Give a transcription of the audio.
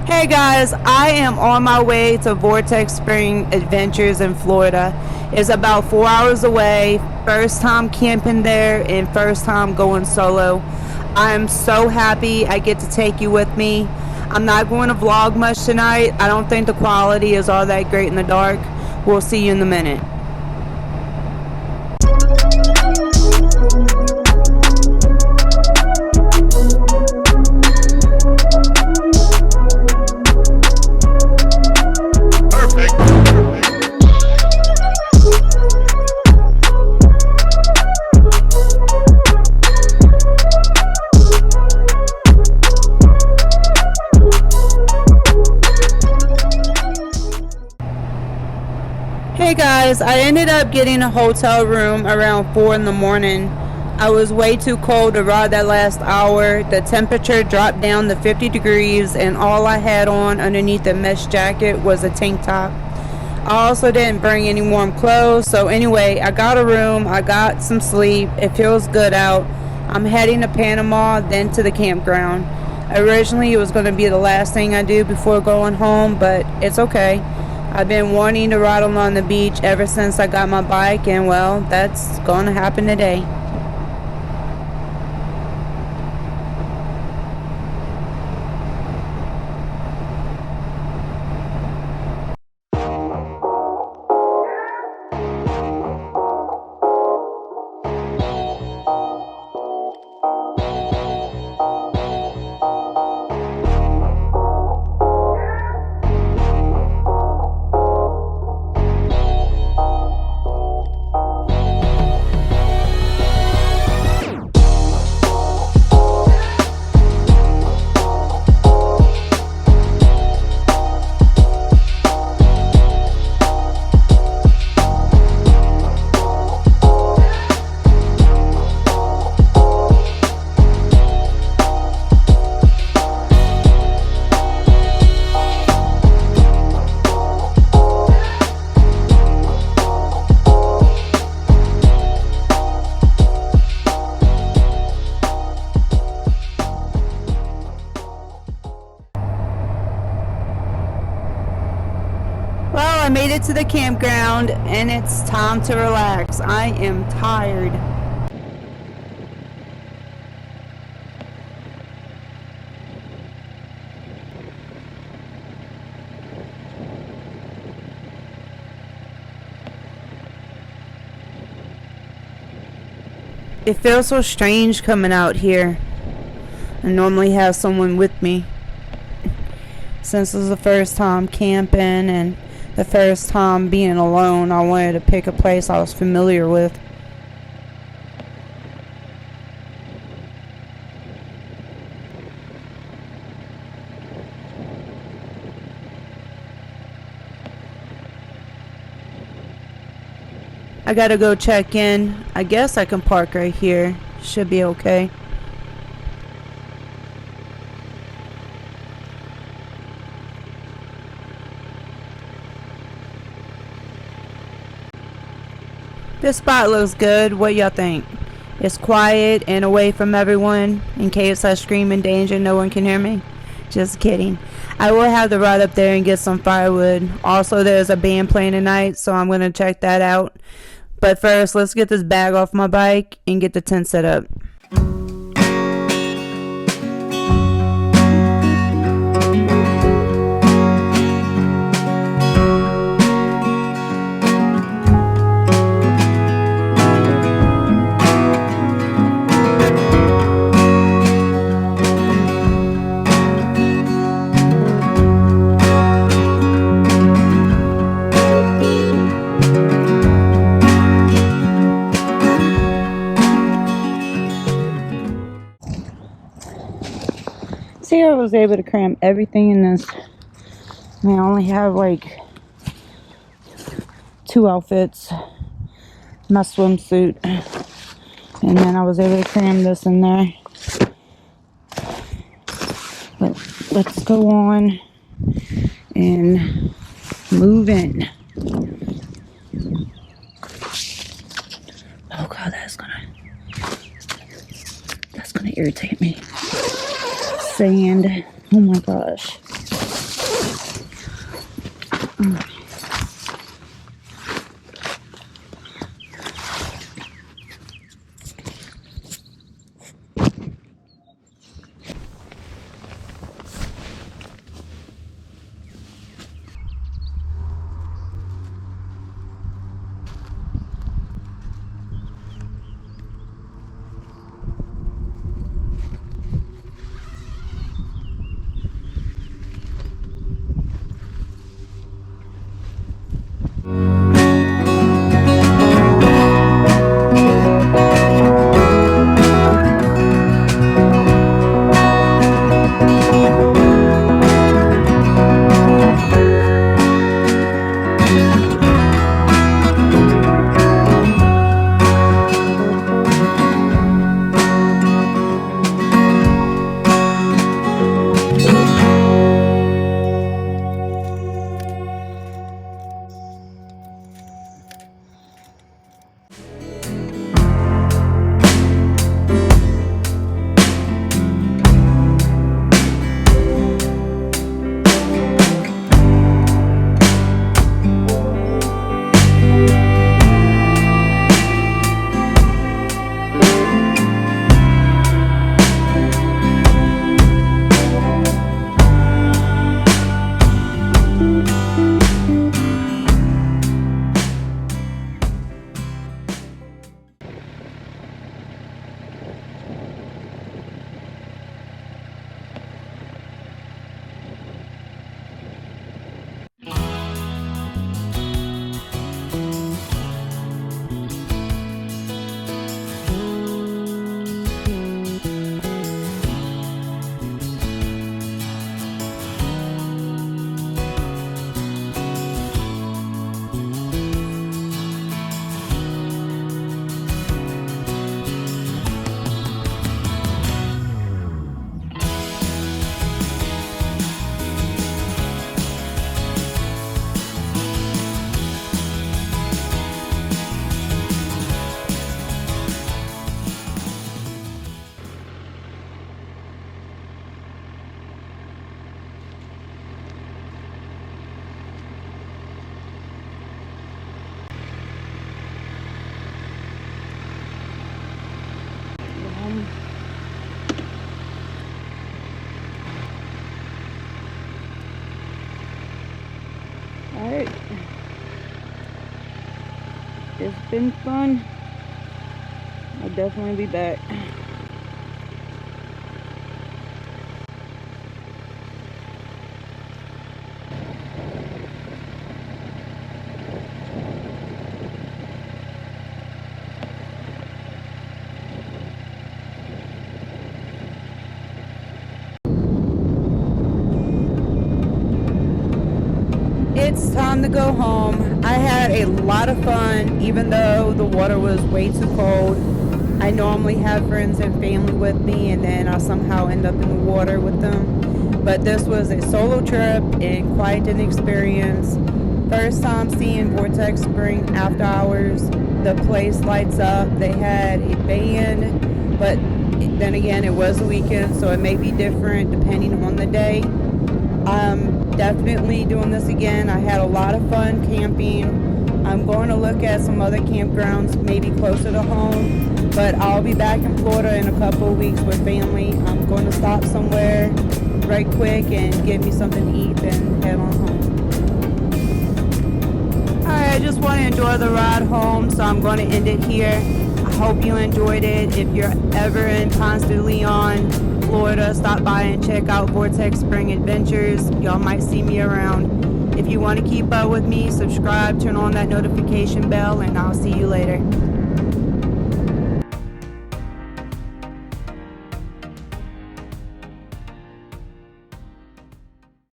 Hey guys, I am on my way to Vortex Spring Adventures in Florida. It's about 4 hours away. First time camping there and first time going solo. I'm so happy I get to take you with me. I'm not going to vlog much tonight. I don't think the quality is all that great in the dark. We'll see you in a minute. Hey guys, I ended up getting a hotel room around 4 in the morning. I was way too cold to ride that last hour. The temperature dropped down to 50 degrees and all I had on underneath the mesh jacket was a tank top. I also didn't bring any warm clothes, so anyway, I got a room, I got some sleep, it feels good out. I'm heading to Panama, then to the campground. Originally it was going to be the last thing I do before going home, but it's okay. I've been wanting to ride along the beach ever since I got my bike, and well, that's going to happen today. Well, I made it to the campground and it's time to relax. I am tired. It feels so strange coming out here. I normally have someone with me. Since it was the first time camping and the first time being alone, I wanted to pick a place I was familiar with. I gotta go check in. I guess I can park right here. Should be okay. This spot looks good. What y'all think? It's quiet and away from everyone. In case I scream in danger, no one can hear me. Just kidding. I will have to ride up there and get some firewood. Also, there's a band playing tonight, so I'm going to check that out. But first, let's get this bag off my bike and get the tent set up. See, I was able to cram everything in this. I mean, I only have like 2 outfits, my swimsuit, and then I was able to cram this in there. But let's go on and move in. Oh God, that's gonna irritate me. Sand. Oh my gosh. Alright. It's been fun. I'll definitely be back. It's time to go home. I had a lot of fun, even though the water was way too cold. I normally have friends and family with me, and then I somehow end up in the water with them. But this was a solo trip and quite an experience. First time seeing Vortex Spring after hours. The place lights up. They had a band, but then again, it was a weekend, so it may be different depending on the day. Definitely doing this again. I had a lot of fun camping. I'm going to look at some other campgrounds, maybe closer to home, but I'll be back in Florida in a couple of weeks with family. I'm going to stop somewhere right quick and get me something to eat, then head on home. Alright, I just want to enjoy the ride home, so I'm going to end it here. I hope you enjoyed it. If you're ever in Ponce de Leon, Florida, stop by and check out Vortex Spring Adventures. Y'all might see me around. If you want to keep up with me, subscribe, turn on that notification bell, and I'll see you later.